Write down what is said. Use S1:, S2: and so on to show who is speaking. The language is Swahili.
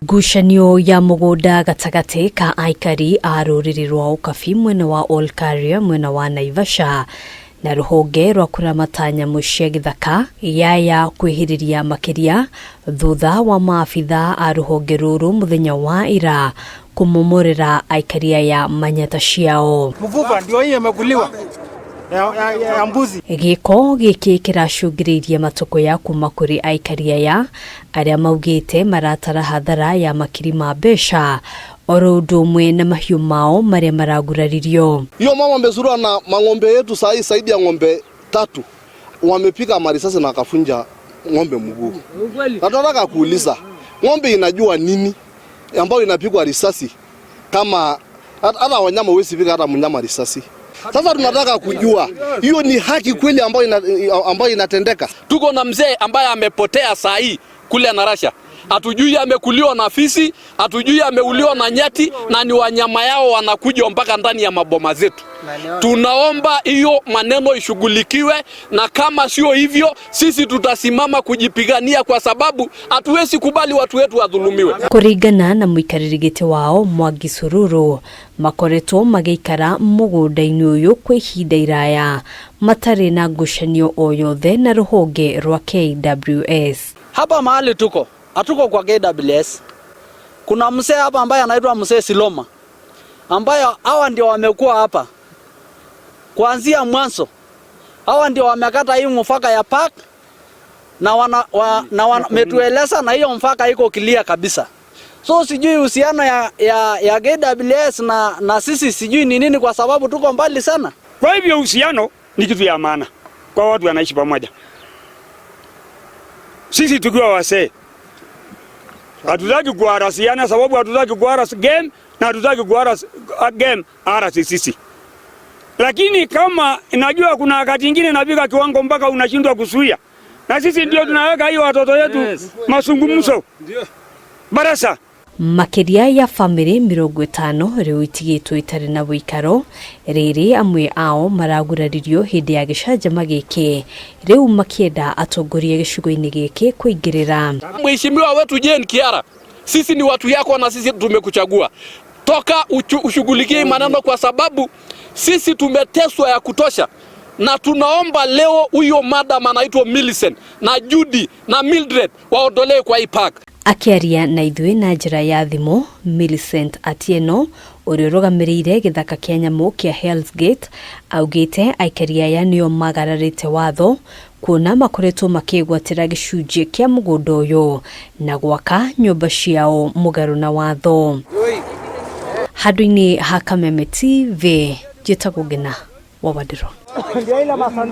S1: Ngucanio ya mugunda gatagati ka AIKARI a ruriri rwa UKABI mwena wa Ol Karia mwena wa Naivasha na ruhonge rwa KURAMATA NYAMU cia GITHAKA yaya kwihiriria MAKIRIA thutha wa maabithaa a ruhonge ruru muthenya wa ira kumomorera AIKARI ya MANYATTA ciao.
S2: Mvuva ndio hii imekuliwa ya mbuzi.
S1: GIIKO giki kiracungiriirie matuko ya kuma kuri AIKARI ya aria maugite maratara hathara ya makiri ma mbeca oro mwe na mahiu mao maria maraguraririo.
S3: Hiyo mama amezurua na mang'ombe yetu sahi zaidi ya ng'ombe 3 wamepiga marisasi na akafunja ng'ombe mguu. Nataka kuuliza ng'ombe inajua nini ambayo inapigwa risasi kama hata wanyama wezi piga hata mnyama risasi? Sasa tunataka kujua hiyo ni haki kweli ambayo inatendeka.
S4: Tuko na mzee ambaye amepotea saa hii kule Naivasha. Hatujui amekuliwa na fisi, hatujui ameuliwa na nyati, na ni wanyama yao wanakuja mpaka ndani ya maboma zetu. Tunaomba hiyo maneno ishughulikiwe, na kama sio hivyo sisi tutasimama kujipigania, kwa sababu hatuwezi kubali watu wetu wadhulumiwe.
S1: Kuringana na muikaririgite wao Mwangi RURU makoretwo magikara mugunda-ini uyu kwa ihinda iraya matari na ngucanio o yothe na ruhonge rwa KWS.
S5: Hapa mahali tuko hatuko kwa KWS. Kuna mzee hapa ambaye anaitwa mzee Siloma, ambaye hawa ndio wamekuwa hapa kuanzia mwanzo. Hawa ndio wamekata hii mfaka ya park na wametueleza na hiyo mfaka iko clear kabisa. So sijui uhusiano ya KWS na sisi sijui ni nini, kwa sababu tuko mbali sana.
S2: Kwa hivyo uhusiano ni kitu ya maana kwa watu wanaishi pamoja. Sisi tukiwa wasee hatutaki kuharasiana, sababu hatutaki kuharasi game na hatutaki kuharasi game harasi sisi. Lakini kama inajua kuna wakati mwingine inafika kiwango mpaka unashindwa kusuia, na sisi ndio tunaweka hiyo watoto yetu masungumzo. Barasa
S1: MAKIRIA ya family 50 riu itigitwo itari na wikaro riri amwe ao maraguraririo hindi ya gicanjama giki riu makienda atongoria gicigo-ini giki kuingirira.
S4: Mheshimiwa wetu Jane Kiara, sisi ni watu yako na sisi tumekuchagua. Toka ushughulikie maneno, kwa sababu sisi tumeteswa ya kutosha, na tunaomba leo huyo madam anaitwa Millicent na Judy na Mildred waondolewe kwa hii park.
S1: Akiaria na ithuĩ na njĩra ya thimũ, Millicent Atieno ũrĩa ũrũgamĩrĩire gĩthaka kĩa nyamũ kĩa Hell's Gate augĩte AIKARI aya nĩo magararĩte watho kuona makoretwo makĩgwatĩra gĩcunjĩ kĩa mũgũnda ũyũ na gwaka nyũmba ciao mũgarũ na watho. Handũ-inĩ ha Kameme TV, njĩtagwo Ngina wa Wadĩro.